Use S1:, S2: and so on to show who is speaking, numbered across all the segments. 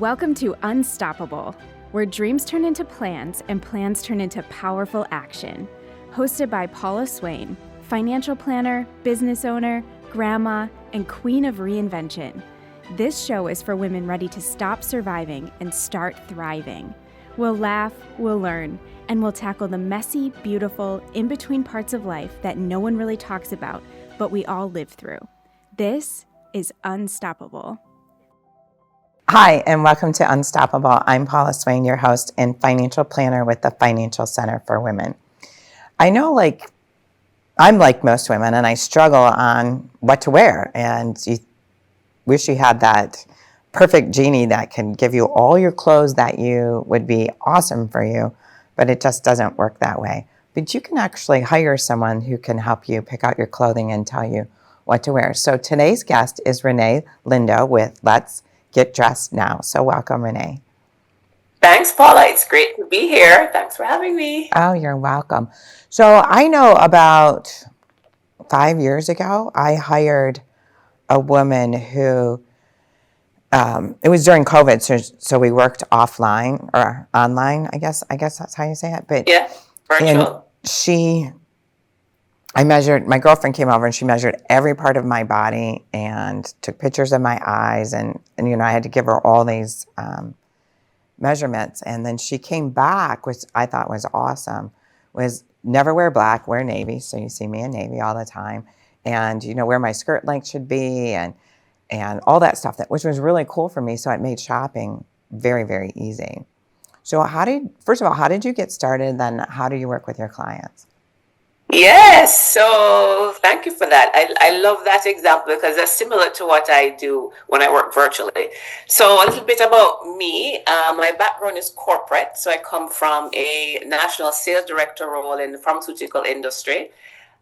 S1: Welcome to Unstoppable, where dreams turn into plans and plans turn into powerful action. Hosted by Paula Swain, financial planner, business owner, grandma, and queen of reinvention. This show is for women ready to stop surviving and start thriving. We'll laugh, we'll learn, and we'll tackle the messy, beautiful, in-between parts of life that no one really talks about, but we all live through. This is Unstoppable.
S2: Hi, and welcome to Unstoppable. I'm Paula Swain, your host and financial planner with the Financial Center for Women. I know, I'm like most women, and I struggle on what to wear, and you wish you had that perfect genie that can give you all your clothes that you would be awesome for you, but it just doesn't work that way. But you can actually hire someone who can help you pick out your clothing and tell you what to wear. So today's guest is Renee Lindo with Let's Get Dressed Now. So welcome, Renee.
S3: Thanks, Paula. It's great to be here. Thanks for having me.
S2: Oh, you're welcome. So I know about 5 years ago, I hired a woman who, it was during COVID, so we worked offline or online, I guess that's how you say it. But
S3: yeah, virtual.
S2: And my girlfriend came over and she measured every part of my body and took pictures of my eyes. And I had to give her all these measurements. And then she came back, which I thought was awesome, was never wear black, wear navy. So you see me in navy all the time. And, where my skirt length should be and all that stuff, which was really cool for me. So it made shopping very, very easy. So first of all, how did you get started? Then how do you work with your clients?
S3: Yes, so thank you for that. I love that example because that's similar to what I do when I work virtually. So a little bit about me. My background is corporate. So I come from a national sales director role in the pharmaceutical industry.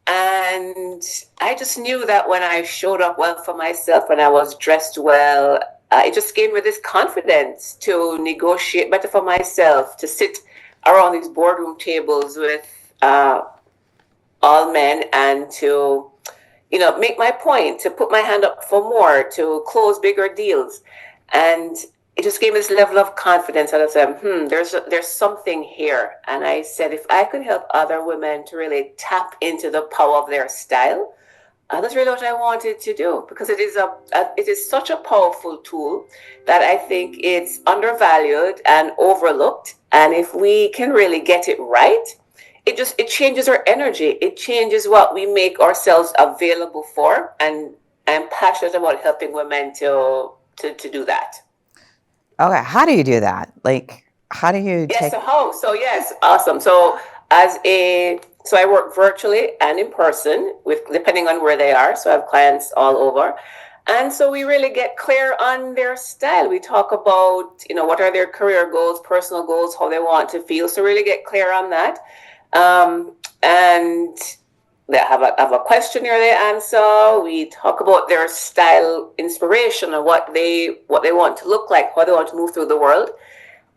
S3: And I just knew that when I showed up well for myself and I was dressed well, it just gave me this confidence to negotiate better for myself, to sit around these boardroom tables with all men and to, make my point, to put my hand up for more, to close bigger deals. And it just gave me this level of confidence. And I said, there's something here. And I said, if I could help other women to really tap into the power of their style, that's really what I wanted to do, because it is such a powerful tool that I think it's undervalued and overlooked. And if we can really get it right, it changes our energy. It changes what we make ourselves available for. And I'm passionate about helping women to do that.
S2: Okay, how do you do that? How do you
S3: Yes, awesome. So I work virtually and in person depending on where they are. So I have clients all over. And so we really get clear on their style. We talk about, what are their career goals, personal goals, how they want to feel. So really get clear on that. And they have a questionnaire they answer. We talk about their style inspiration and what they want to look like, how they want to move through the world.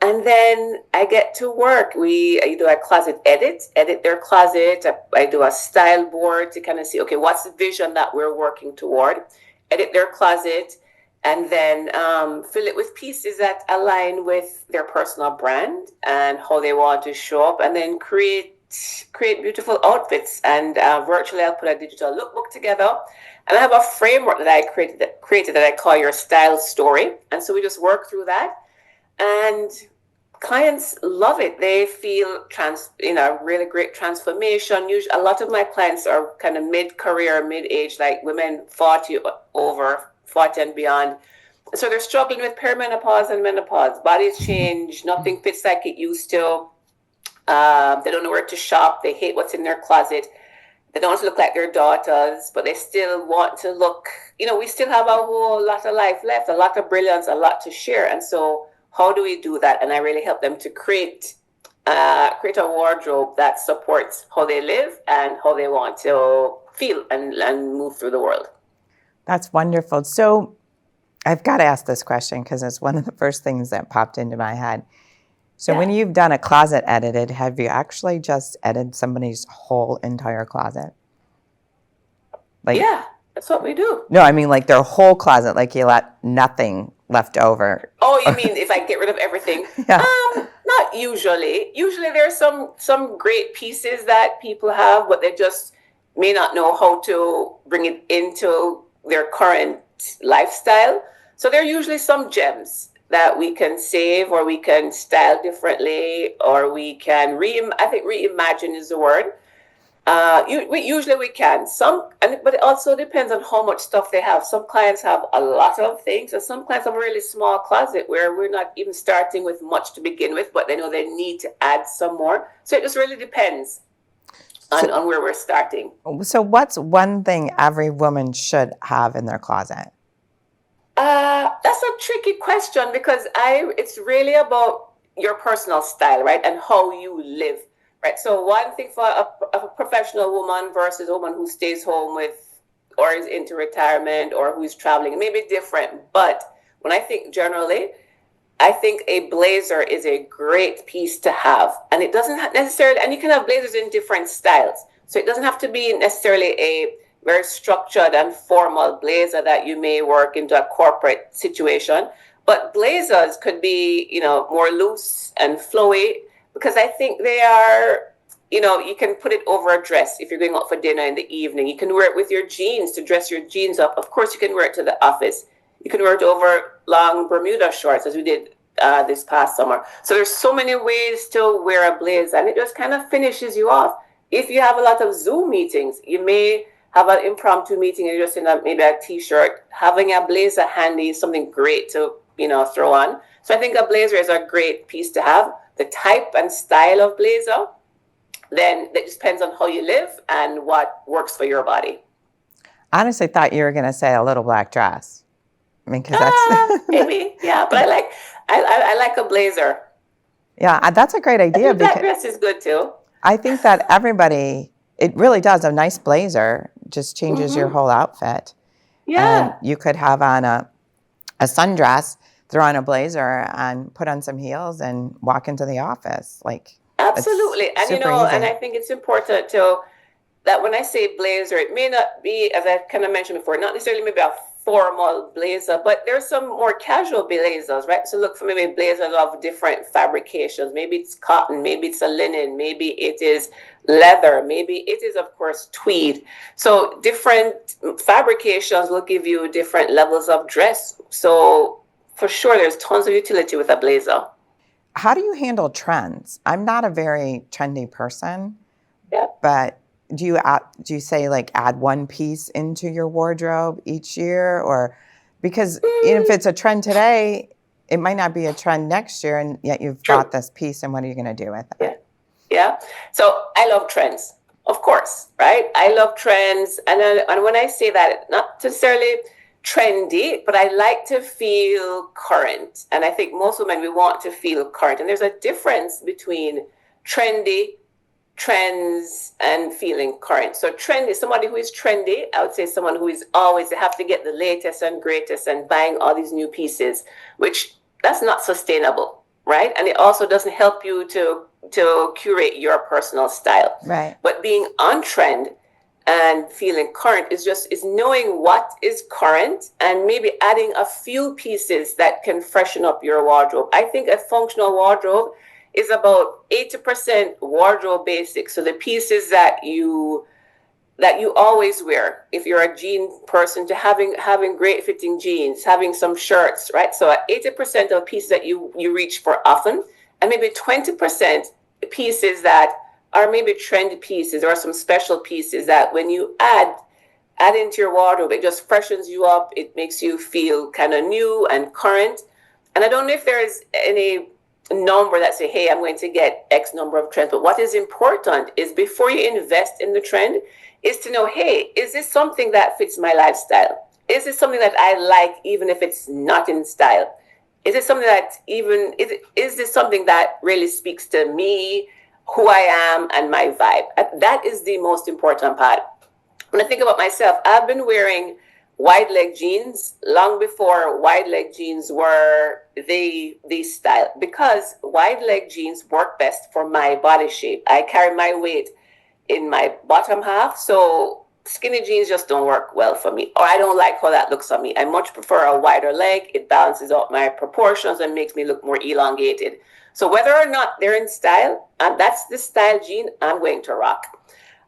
S3: And then I get to work. I do a closet edit their closet. I do a style board to kind of see, okay, what's the vision that we're working toward? Edit their closet, and then fill it with pieces that align with their personal brand and how they want to show up, and then create beautiful outfits. And virtually I'll put a digital lookbook together, and I have a framework that I created that I call your style story. And so we just work through that, and clients love it. They feel really great transformation. Usually a lot of my clients are kind of mid-career, mid-age, like women 40 and beyond. So they're struggling with perimenopause and menopause. Bodies change, nothing fits like it used to. They don't know where to shop. They hate what's in their closet. They don't want to look like their daughters, but they still want to look, we still have a whole lot of life left, a lot of brilliance, a lot to share. And so how do we do that? And I really help them to create a wardrobe that supports how they live and how they want to feel and move through the world.
S2: That's wonderful. So I've got to ask this question because it's one of the first things that popped into my head. So when you've done a closet edited, have you actually just edited somebody's whole entire closet?
S3: Yeah. That's what we do.
S2: No, I mean like their whole closet, like you let nothing left over.
S3: Oh, you mean if I get rid of everything?
S2: Yeah.
S3: Not usually. Usually there's some great pieces that people have, but they just may not know how to bring it into their current lifestyle. So there are usually some gems that we can save, or we can style differently, or we can I think reimagine is the word. Usually we can but it also depends on how much stuff they have. Some clients have a lot of things, and some clients have a really small closet where we're not even starting with much to begin with, but they know they need to add some more. So it just really depends on where we're starting.
S2: So what's one thing every woman should have in their closet?
S3: That's a tricky question, because it's really about your personal style, right, and how you live. Right. So one thing for a professional woman versus a woman who stays home with, or is into retirement, or who's traveling, it may be different. But when I think generally, I think a blazer is a great piece to have. And it doesn't necessarily, and you can have blazers in different styles. So it doesn't have to be necessarily a very structured and formal blazer that you may work into a corporate situation. But blazers could be, more loose and flowy, because I think they are, you can put it over a dress if you're going out for dinner in the evening. You can wear it with your jeans to dress your jeans up. Of course, you can wear it to the office. You can wear it over long Bermuda shorts, as we did this past summer. So there's so many ways to wear a blazer, and it just kind of finishes you off. If you have a lot of Zoom meetings, you may have an impromptu meeting and you're just in maybe a t-shirt. Having a blazer handy is something great to, throw on. So I think a blazer is a great piece to have. The type and style of blazer, then that just depends on how you live and what works for your body.
S2: I honestly thought you were going to say a little black dress. I mean, because that's
S3: maybe, yeah. But I like a blazer.
S2: Yeah, that's a great idea.
S3: Black dress is good too.
S2: I think that everybody, it really does. A nice blazer just changes your whole outfit.
S3: Yeah.
S2: And you could have on a sundress, throw on a blazer, and put on some heels and walk into the office.
S3: Absolutely. And
S2: easy.
S3: And I think it's important to that when I say blazer, it may not be, as I kind of mentioned before, not necessarily maybe a formal blazer, but there's some more casual blazers, right? So look for maybe blazers of different fabrications. Maybe it's cotton, maybe it's a linen, maybe it is leather, maybe it is, of course, tweed. So different fabrications will give you different levels of dress. So for sure, there's tons of utility with a blazer.
S2: How do you handle trends? I'm not a very trendy person, but do you say add one piece into your wardrobe each year, or because if it's a trend today, it might not be a trend next year, and yet you've got this piece, and what are you going to do with it?
S3: Yeah. So I love trends, of course, right? I love trends, and when I say that, not necessarily trendy, but I like to feel current, and I think most women, we want to feel current, and there's a difference between trendy, trends, and feeling current. So trendy, somebody who is trendy, I would say someone who is always, they have to get the latest and greatest and buying all these new pieces, which that's not sustainable, right? And it also doesn't help you to curate your personal style.
S2: Right.
S3: But being on trend and feeling current is knowing what is current and maybe adding a few pieces that can freshen up your wardrobe. I think a functional wardrobe is about 80% wardrobe basics. So the pieces that you always wear, if you're a jean person, to having great fitting jeans, having some shirts, right? So 80% of pieces that you reach for often, and maybe 20% pieces that are maybe trendy pieces or some special pieces that when you add into your wardrobe, it just freshens you up. It makes you feel kind of new and current. And I don't know if there is any number that say, hey, I'm going to get X number of trends. But what is important is before you invest in the trend is to know, hey, is this something that fits my lifestyle? Is this something that I like, even if it's not in style? Is it something that is this something that really speaks to me, who I am, and my vibe? That is the most important part. When I think about myself, I've been wearing wide leg jeans long before wide leg jeans were the style, because wide leg jeans work best for my body shape. I carry my weight in my bottom half, so skinny jeans just don't work well for me, or I don't like how that looks on me. I much prefer a wider leg. It balances out my proportions and makes me look more elongated. So whether or not they're in style, and that's the style jean I'm going to rock.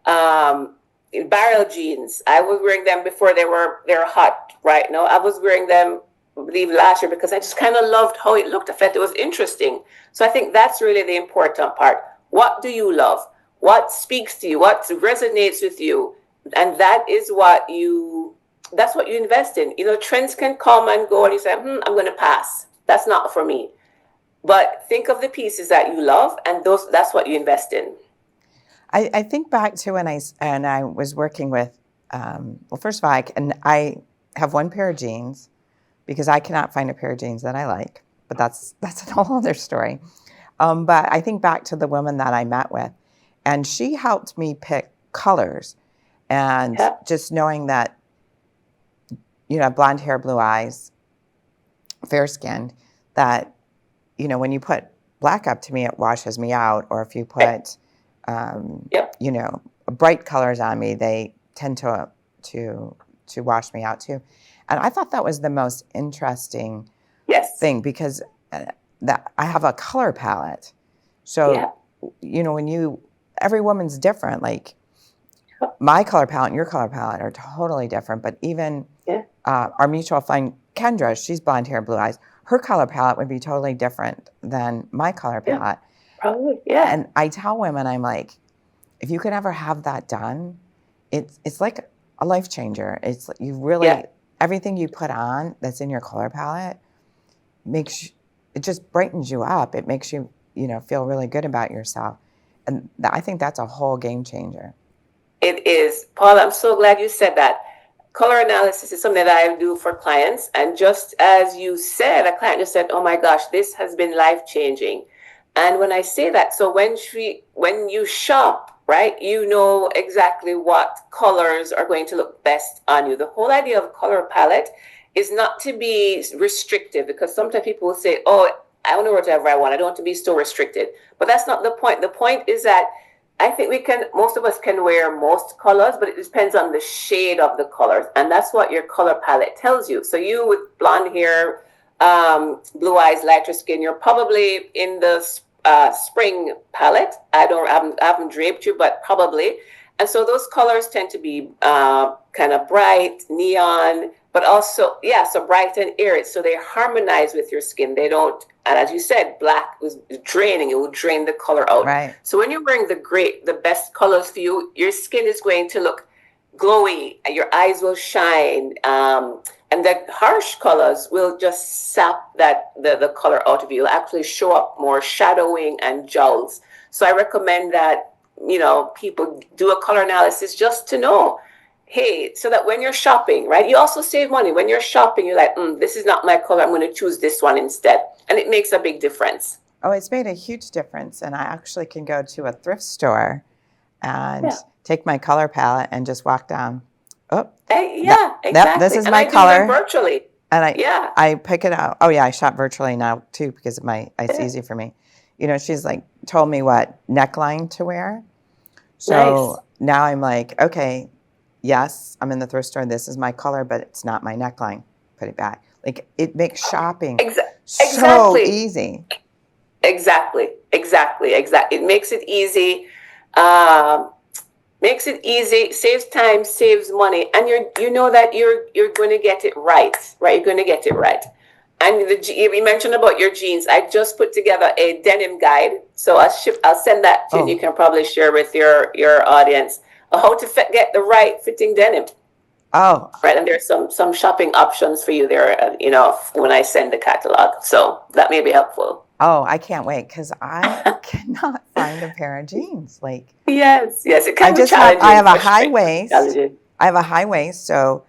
S3: Barrel jeans, I was wearing them before they're hot right now. I was wearing them, I believe, last year because I just kind of loved how it looked. I felt it was interesting. So I think that's really the important part. What do you love? What speaks to you? What resonates with you? And that's what you invest in. Trends can come and go and you say, I'm going to pass. That's not for me. But think of the pieces that you love, and that's what you invest in.
S2: I think back to when I was working with, well, first of all, I have one pair of jeans because I cannot find a pair of jeans that I like, but that's a whole other story. But I think back to the woman that I met with, and she helped me pick colors, and just knowing that, blonde hair, blue eyes, fair skinned, that, when you put black up, to me, it washes me out, or if you put bright colors on me, they tend to wash me out too. And I thought that was the most interesting thing because that I have a color palette. So, every woman's different. Like my color palette and your color palette are totally different. But even our mutual friend, Kendra, she's blonde hair, blue eyes. Her color palette would be totally different than my color palette.
S3: Probably, yeah.
S2: And I tell women, I'm like, if you could ever have that done, it's like a life changer. It's you really everything you put on that's in your color palette it just brightens you up. It makes you feel really good about yourself, and I think that's a whole game changer.
S3: It is, Paula. I'm so glad you said that. Color analysis is something that I do for clients, and just as you said, a client just said, "Oh my gosh, this has been life changing." And when I say that, so when you shop, right, you know exactly what colors are going to look best on you. The whole idea of color palette is not to be restrictive, because sometimes people will say, oh, I don't know whatever I want. I don't want to be so restricted. But that's not the point. The point is that I think most of us can wear most colors, but it depends on the shade of the colors. And that's what your color palette tells you. So you with blonde hair, blue eyes, lighter skin, you're probably in the spring palette. I haven't draped you, but probably. And so those colors tend to be kind of bright, neon, but also, so bright and airy. So they harmonize with your skin. They don't, and as you said, black was draining. It will drain the color out.
S2: Right.
S3: So when you're wearing the best colors for you, your skin is going to look glowy, and your eyes will shine. And the harsh colors will just sap the color out of you. It'll actually show up more shadowing and jowls. So I recommend that, people do a color analysis just to know, hey, so that when you're shopping, right, you also save money. When you're shopping, you're like, this is not my color. I'm going to choose this one instead. And it makes a big difference.
S2: Oh, it's made a huge difference. And I actually can go to a thrift store and take my color palette and just walk down. Oh,
S3: exactly.
S2: This is
S3: and
S2: my
S3: I
S2: color.
S3: Do them virtually.
S2: And I pick it out. Oh yeah, I shop virtually now too because it's easy for me. She's like told me what neckline to wear. So now I'm like, okay, yes, I'm in the thrift store. This is my color, but it's not my neckline. Put it back. Like it makes shopping so easy.
S3: Exactly. It makes it easy. Makes it easy, saves time, saves money, and you know that you're going to get it right? You're going to get it right. And you mentioned about your jeans. I just put together a denim guide, so I'll send that to you. You can probably share with your audience how to get the right fitting denim.
S2: Oh,
S3: right, and there's some shopping options for you there. When I send the catalog, so that may be helpful.
S2: Oh, I can't wait because I cannot find a pair of jeans. Like
S3: yes, it can be challenging.
S2: I have a high waist. I have a high waist, so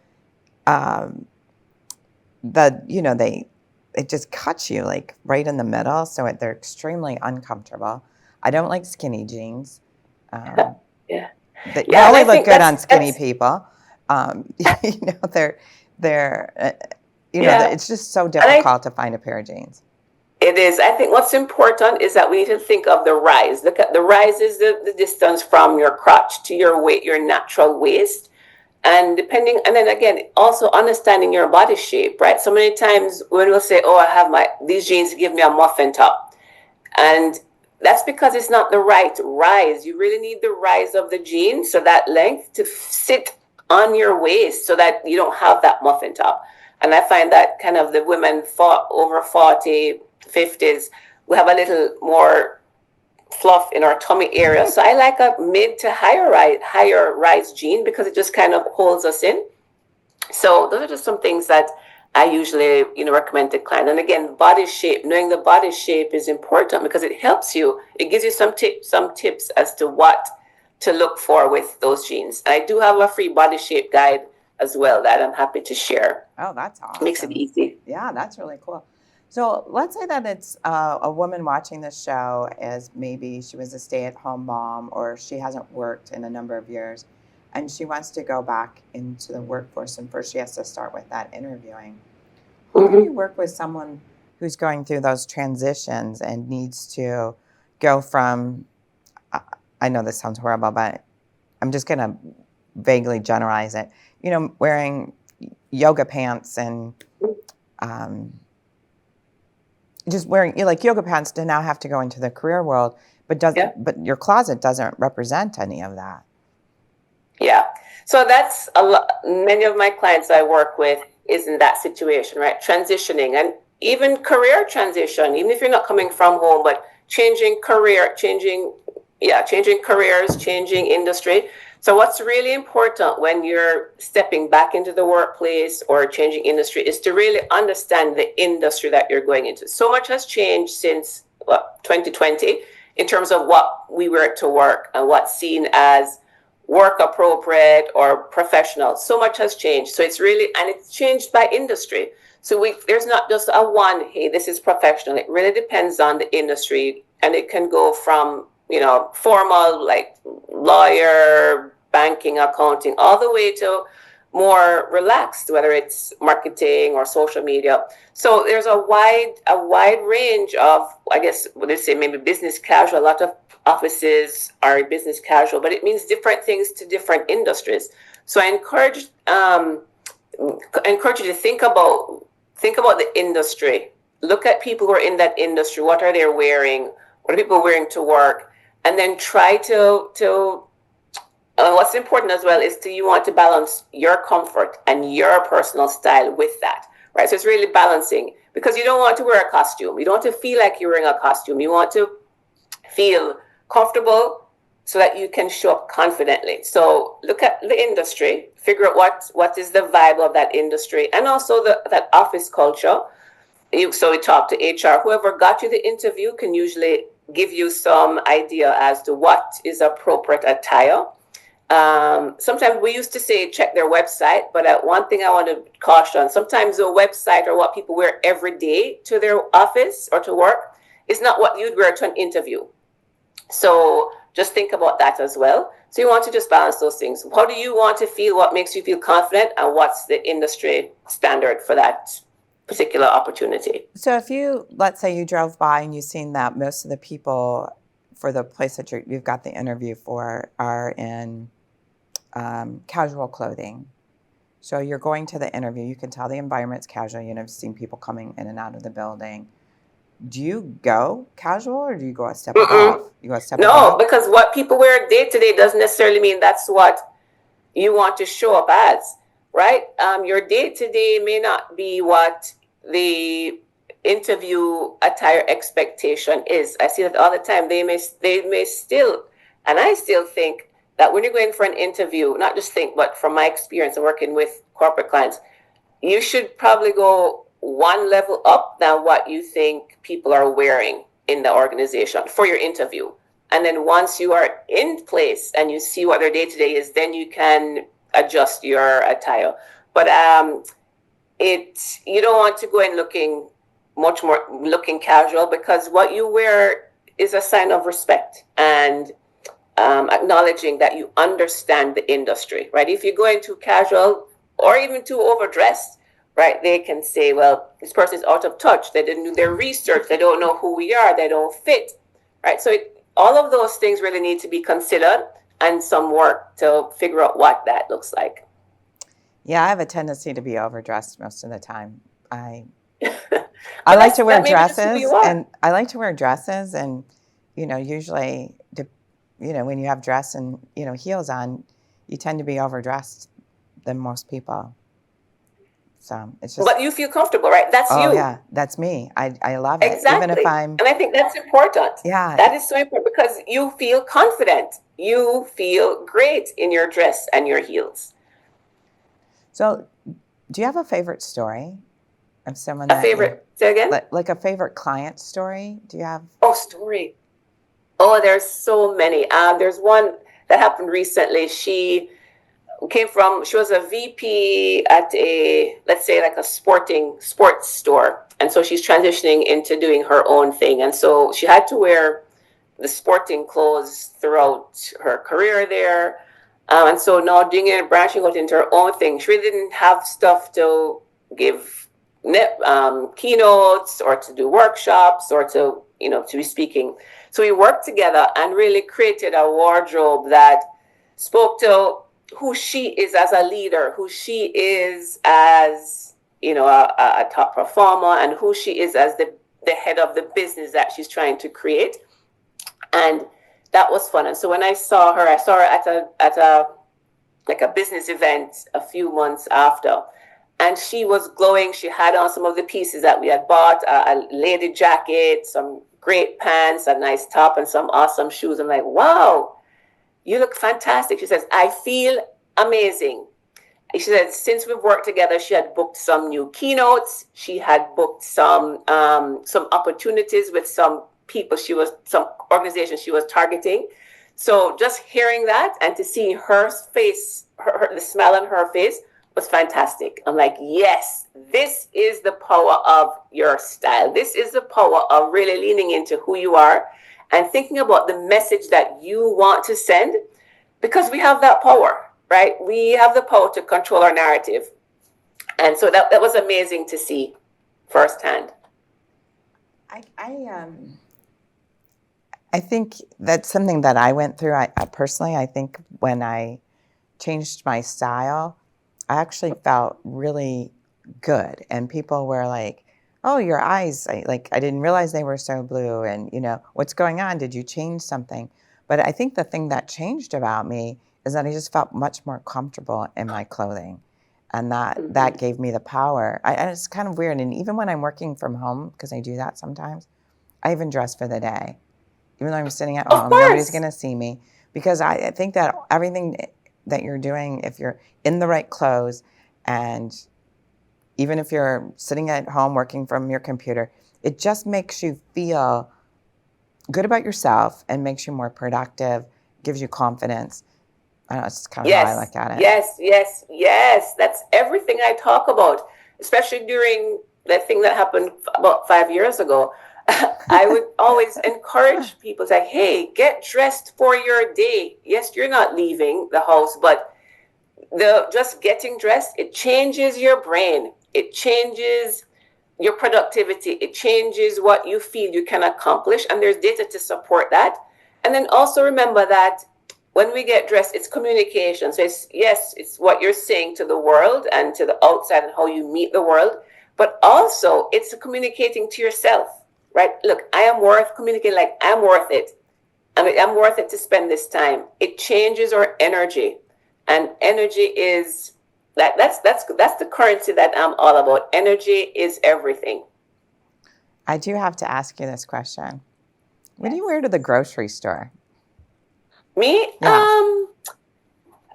S2: it just cuts you like right in the middle, so they're extremely uncomfortable. I don't like skinny jeans. They only look good on skinny people. It's just so difficult to find a pair of jeans.
S3: It is. I think what's important is that we need to think of the rise. Look at the rise is the distance from your crotch to your natural waist. And depending, and then again, also understanding your body shape, right? So many times when we'll say, oh, I have these jeans give me a muffin top. And that's because it's not the right rise. You really need the rise of the jean, so that length to sit on your waist so that you don't have that muffin top. And I find that kind of the women over 40, 50s, we have a little more fluff in our tummy area. So I like a mid to higher rise jean because it just kind of holds us in. So those are just some things that I usually, recommend to clients. And again, body shape, knowing the body shape is important because it helps you. It gives you some tips as to what to look for with those jeans. And I do have a free body shape guide as well that I'm happy to share.
S2: Oh, that's awesome.
S3: Makes it easy.
S2: Yeah, that's really cool. So let's say that it's a woman watching the show as maybe she was a stay-at-home mom or she hasn't worked in a number of years and she wants to go back into the workforce, and first she has to start with that interviewing. How do you work with someone who's going through those transitions and needs to go from, I know this sounds horrible, but I'm just going to vaguely generalize it, wearing yoga pants and just wearing yoga pants to now have to go into the career world, but your closet doesn't represent any of that.
S3: Yeah. So that's a lot. Many of my clients I work with is in that situation, right? Transitioning, and even career transition, even if you're not coming from home, but changing careers, changing industry. So what's really important when you're stepping back into the workplace or changing industry is to really understand the industry that you're going into. So much has changed since 2020 in terms of what we wear to work and what's seen as work appropriate or professional. So much has changed. So it's changed by industry. So there's not just a one, hey, this is professional. It really depends on the industry, and it can go from, formal like lawyer, banking, accounting, all the way to more relaxed, whether it's marketing or social media. So there's a wide range of, I guess, what they say, maybe business casual. A lot of offices are business casual, but it means different things to different industries. So I encourage you to think about the industry. Look at people who are in that industry. What are they wearing? What are people wearing to work? And then try to what's important as well is you want to balance your comfort and your personal style with that, right? So it's really balancing, because you don't want to wear a costume. You don't want to feel like you're wearing a costume. You want to feel comfortable so that you can show up confidently. So look at the industry, figure out what is the vibe of that industry, and also that office culture. So we talk to HR. Whoever got you the interview can usually give you some idea as to what is appropriate attire. Sometimes we used to say check their website, but one thing I want to caution, sometimes the website or what people wear every day to their office or to work is not what you'd wear to an interview. So just think about that as well. So you want to just balance those things. How do you want to feel? What makes you feel confident? And what's the industry standard for that particular opportunity?
S2: So if let's say you drove by and you've seen that most of the people for the place that you've got the interview for are in casual clothing. So you're going to the interview, you can tell the environment's casual. You've seen people coming in and out of the building. Do you go casual or do you go a step above? You go a step above?
S3: No, because what people wear day to day doesn't necessarily mean that's what you want to show up as, right? Your day to day may not be what the interview attire expectation is. I see that all the time. They may still, and I still think that when you're going for an interview, not just think, but from my experience of working with corporate clients, you should probably go one level up than what you think people are wearing in the organization for your interview. And then once you are in place and you see what their day-to-day is, then you can adjust your attire. But you don't want to go in looking casual, because what you wear is a sign of respect and acknowledging that you understand the industry, right? If you're going too casual or even too overdressed, right, they can say, well, this person is out of touch. They didn't do their research. They don't know who we are. They don't fit, right? So all of those things really need to be considered and some work to figure out what that looks like.
S2: Yeah, I have a tendency to be overdressed most of the time. I
S3: But
S2: like to wear
S3: that maybe just who you
S2: dresses,
S3: are.
S2: and I like to wear dresses, and usually, when you have dress and heels on, you tend to be overdressed than most people. So it's just,
S3: But you feel comfortable, right? That's
S2: oh
S3: you.
S2: yeah, that's me. I love it. Even if
S3: Exactly.
S2: I'm,
S3: And I think that's important.
S2: yeah.
S3: That is so important because you feel confident. You feel great in your dress and your heels.
S2: So, do you have a favorite story of someone
S3: A
S2: that
S3: favorite, say again?
S2: like a favorite client story? Do you have?
S3: Oh, story. Oh, there's so many. There's one that happened recently. She was a VP at let's say like a sports store. And so she's transitioning into doing her own thing. And so she had to wear the sporting clothes throughout her career there. And so now doing it, branching out into her own thing. She really didn't have stuff to give keynotes or to do workshops or to be speaking. So we worked together and really created a wardrobe that spoke to who she is as a leader, who she is as a top performer, and who she is as the head of the business that she's trying to create. And that was fun. And so when I saw her at a like a business event a few months after, and she was glowing. She had on some of the pieces that we had bought, a lady jacket, some great pants, a nice top, and some awesome shoes. I'm like, wow, you look fantastic. She says, I feel amazing. She said, since we've worked together, she had booked some new keynotes. She had booked some opportunities with some organizations she was targeting. So just hearing that and to see her face, the smile on her face was fantastic. I'm like, yes, this is the power of your style. This is the power of really leaning into who you are and thinking about the message that you want to send, because we have that power, right? We have the power to control our narrative. And so that was amazing to see firsthand.
S2: I think that's something that I went through. I personally, I think when I changed my style, I actually felt really good. And people were like, oh, your eyes, I didn't realize they were so blue. And, what's going on? Did you change something? But I think the thing that changed about me is that I just felt much more comfortable in my clothing. And that gave me the power. And it's kind of weird. And even when I'm working from home, because I do that sometimes, I even dress for the day. Even though I'm sitting at
S3: Of
S2: home, nobody's
S3: course.
S2: going to see me, because I think that everything that you're doing, if you're in the right clothes, and even if you're sitting at home working from your computer, it just makes you feel good about yourself and makes you more productive, gives you confidence. I don't know, it's kind of how I
S3: Yes,
S2: look at it.
S3: yes. That's everything I talk about, especially during that thing that happened about 5 years ago. I would always encourage people to say, hey, get dressed for your day. Yes, you're not leaving the house, but just getting dressed, it changes your brain. It changes your productivity. It changes what you feel you can accomplish. And there's data to support that. And then also remember that when we get dressed, it's communication. So it's what you're saying to the world and to the outside and how you meet the world, but also it's communicating to yourself, right? Look, I am worth communicating, like I'm worth it. I mean, I'm worth it to spend this time. It changes our energy, and energy is that's the currency that I'm all about. Energy is everything.
S2: I do have to ask you this question. What do you wear to the grocery store?
S3: Me,
S2: Yeah.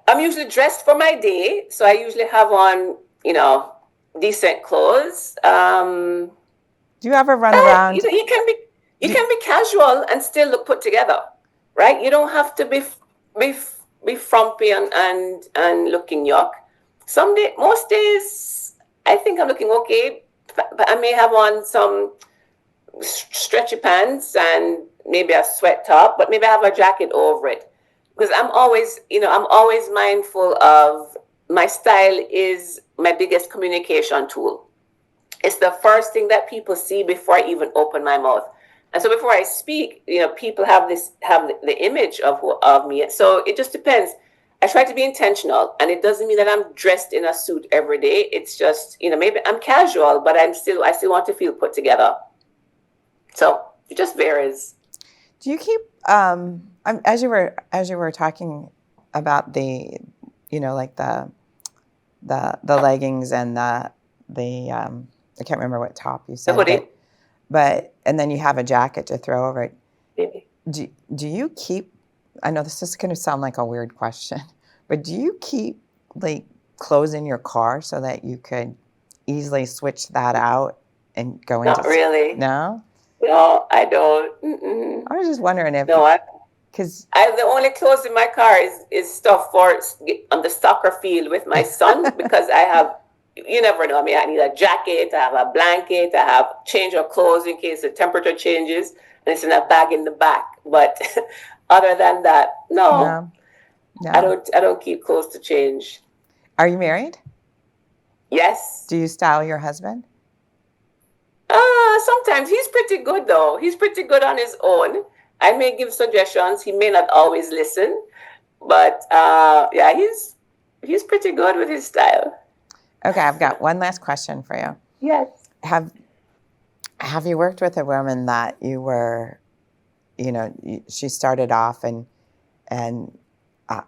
S3: I'm usually dressed for my day, so I usually have on, decent clothes.
S2: Do you ever run around?
S3: You can be casual and still look put together, right? You don't have to be be frumpy and looking yuck. Most days, I think I'm looking okay, but I may have on some stretchy pants and maybe a sweat top, but maybe I have a jacket over it, because I'm always mindful of my style is my biggest communication tool. It's the first thing that people see before I even open my mouth. And so before I speak, people have the image of me. So it just depends. I try to be intentional, and it doesn't mean that I'm dressed in a suit every day. It's just, maybe I'm casual, but I still want to feel put together. So it just varies.
S2: Do you keep as you were talking about the like the leggings and the I can't remember what top you said, but and then you have a jacket to throw over it.
S3: Maybe.
S2: Do you keep? I know this is going to sound like a weird question, but do you keep like clothes in your car so that you could easily switch that out and go into?
S3: Not really.
S2: No.
S3: No, I don't. Mm-mm.
S2: I was just wondering if because
S3: the only clothes in my car is stuff for on the soccer field with my son because I have. You never know. I mean, I need a jacket, I have a blanket, I have change of clothes in case the temperature changes, and it's in a bag in the back. But other than that, no. I don't keep clothes to change.
S2: Are you married?
S3: Yes.
S2: Do you style your husband?
S3: Sometimes he's pretty good though. He's pretty good on his own. I may give suggestions. He may not always listen, but yeah, he's pretty good with his style.
S2: Okay, I've got one last question for you.
S3: Yes.
S2: Have you worked with a woman that you were, she started off and I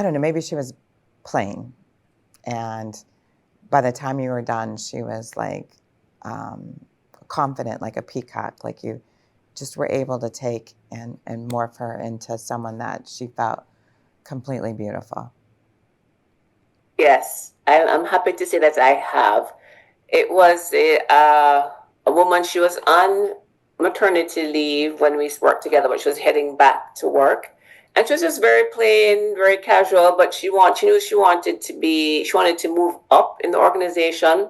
S2: don't know, maybe she was plain, and by the time you were done, she was like confident, like a peacock, like you just were able to take and morph her into someone that she felt completely beautiful?
S3: Yes, I'm happy to say that I have. It was a woman. She was on maternity leave when we worked together, but she was heading back to work, and she was just very plain, very casual. But she knew she wanted to move up in the organization,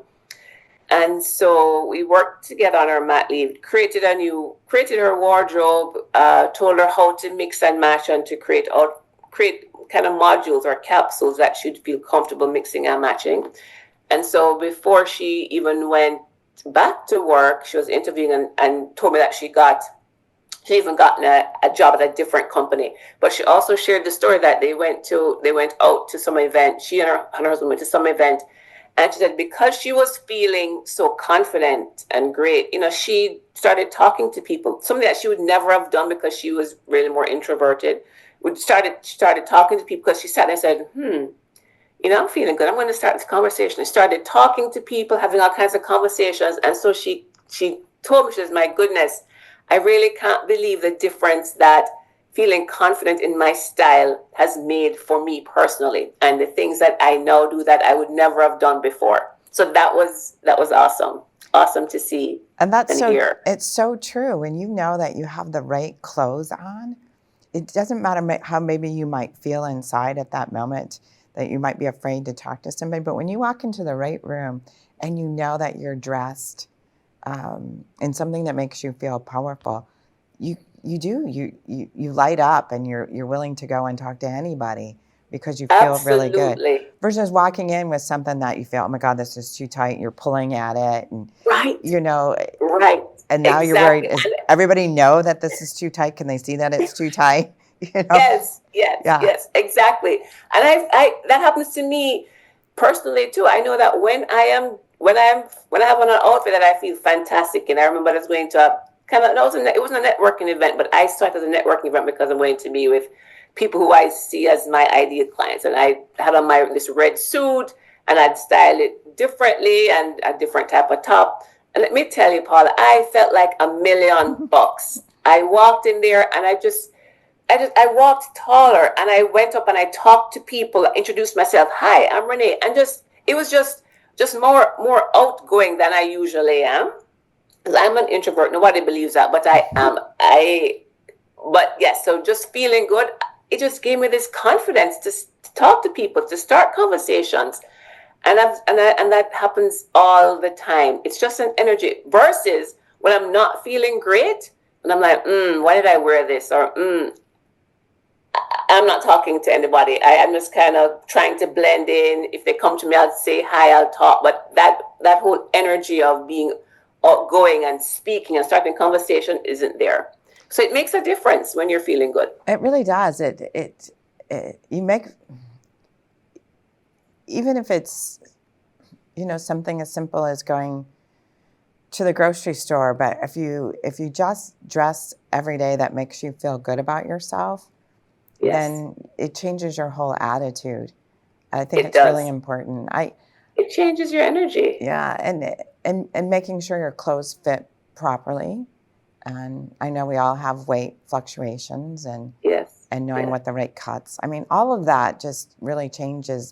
S3: and so we worked together on her mat leave. Created her wardrobe, told her how to mix and match, and to create kind of modules or capsules that she'd feel comfortable mixing and matching. And so before she even went back to work, she was interviewing and told me that she even gotten a job at a different company. But she also shared the story that they went out to some event. She and her husband went to some event, and she said because she was feeling so confident and great, she started talking to people, something that she would never have done because she was really more introverted. Started talking to people because she sat there and said, I'm feeling good. I'm going to start this conversation. I started talking to people, having all kinds of conversations. And so she told me, she says, my goodness, I really can't believe the difference that feeling confident in my style has made for me personally, and the things that I now do that I would never have done before. So that was awesome. Awesome to see.
S2: And that's
S3: hear.
S2: It's so true. When you know that you have the right clothes on, it doesn't matter how maybe you might feel inside at that moment, that you might be afraid to talk to somebody. But when you walk into the right room and you know that you're dressed in something that makes you feel powerful, you light up, and you're willing to go and talk to anybody because you feel really good. Versus walking in with something that you feel, oh my God, this is too tight. You're pulling at it, and
S3: right.
S2: Right. And now you're worried, is everybody know that this is too tight? Can they see that it's too tight?
S3: Yes, exactly. And I that happens to me personally too. I know that when I have on an outfit that I feel fantastic, and I remember I was going to it wasn't a networking event, but I started as a networking event because I'm going to be with people who I see as my ideal clients. And I had on this red suit, and I'd style it differently and a different type of top. And let me tell you, Paula, I felt like $1,000,000. I walked in there, and I walked taller, and I went up and I talked to people, introduced myself. Hi, I'm Renee. And it was just more outgoing than I usually am. Because I'm an introvert. Nobody believes that, but I am. But yes, so just feeling good. It just gave me this confidence to talk to people, to start conversations. And that happens all the time. It's just an energy versus when I'm not feeling great and I'm like, why did I wear this? Or I'm not talking to anybody. I'm just kind of trying to blend in. If they come to me, I'll say hi, I'll talk. But that whole energy of being outgoing and speaking and starting conversation isn't there. So it makes a difference when you're feeling good.
S2: It really does. even if it's, something as simple as going to the grocery store, but if you just dress every day that makes you feel good about yourself,
S3: Yes.
S2: then it changes your whole attitude. I think
S3: It
S2: it's really
S3: does.
S2: important.
S3: It changes your energy.
S2: Yeah, and making sure your clothes fit properly. And I know we all have weight fluctuations and
S3: Yes.
S2: knowing
S3: Yes.
S2: what the right cuts. I mean, all of that just really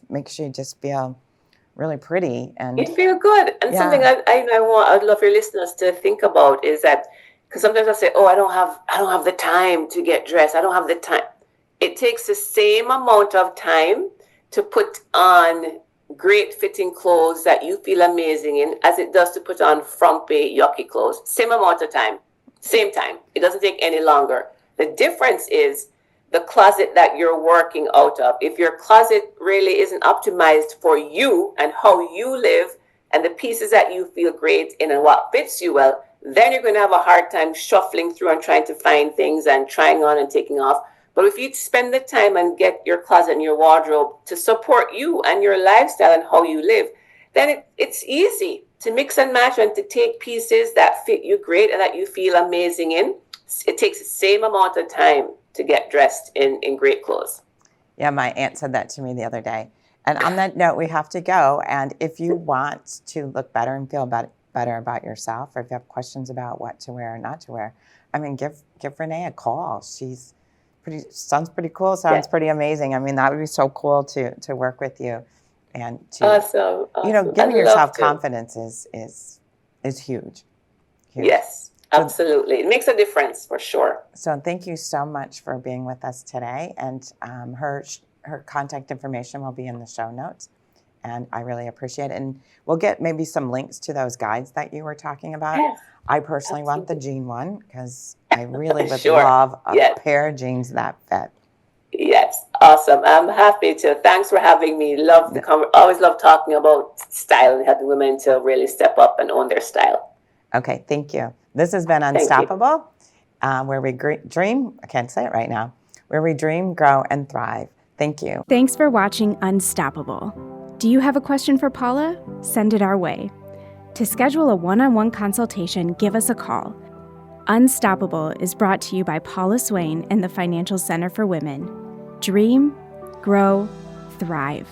S2: makes you just feel really pretty. And
S3: You feel good. And something
S2: yeah,
S3: I'd love your listeners to think about is that, because sometimes I say, oh, I don't have the time to get dressed. I don't have the time. It takes the same amount of time to put on great fitting clothes that you feel amazing in as it does to put on frumpy, yucky clothes. Same amount of time, same time. It doesn't take any longer. The difference is the closet that you're working out of. If your closet really isn't optimized for you and how you live and the pieces that you feel great in and what fits you well, then you're going to have a hard time shuffling through and trying to find things and trying on and taking off. But if you spend the time and get your closet and your wardrobe to support you and your lifestyle and how you live, then it's easy to mix and match and to take pieces that fit you great and that you feel amazing in. It takes the same amount of time to get dressed in great clothes.
S2: yeah, my aunt said that to me the other day. And on that note, we have to go. And if you want to look better and feel better about yourself, or if you have questions about what to wear or not to wear, I mean, give Renee a call. Sounds pretty cool. Sounds pretty amazing. I mean, that would be so cool to work with you, and to
S3: Awesome.
S2: giving yourself confidence is huge.
S3: Yes, absolutely. It makes a difference for sure.
S2: So thank you so much for being with us today. And her contact information will be in the show notes. And I really appreciate it. And we'll get maybe some links to those guides that you were talking about.
S3: Yes,
S2: I personally want the jean one because I really would
S3: Sure.
S2: love a
S3: Yes.
S2: pair of jeans that fit.
S3: Yes, awesome. I'm happy to. Thanks for having me. Always love talking about style and helping women to really step up and own their style.
S2: Okay, thank you. This has been
S3: you.
S2: Unstoppable, where we dream. I can't say it right now. Where we dream, grow, and thrive. Thank you.
S1: Thanks for watching Unstoppable. Do you have a question for Paula? Send it our way. To schedule a one-on-one consultation, give us a call. Unstoppable is brought to you by Paula Swain and the Financial Center for Women. Dream, grow, thrive.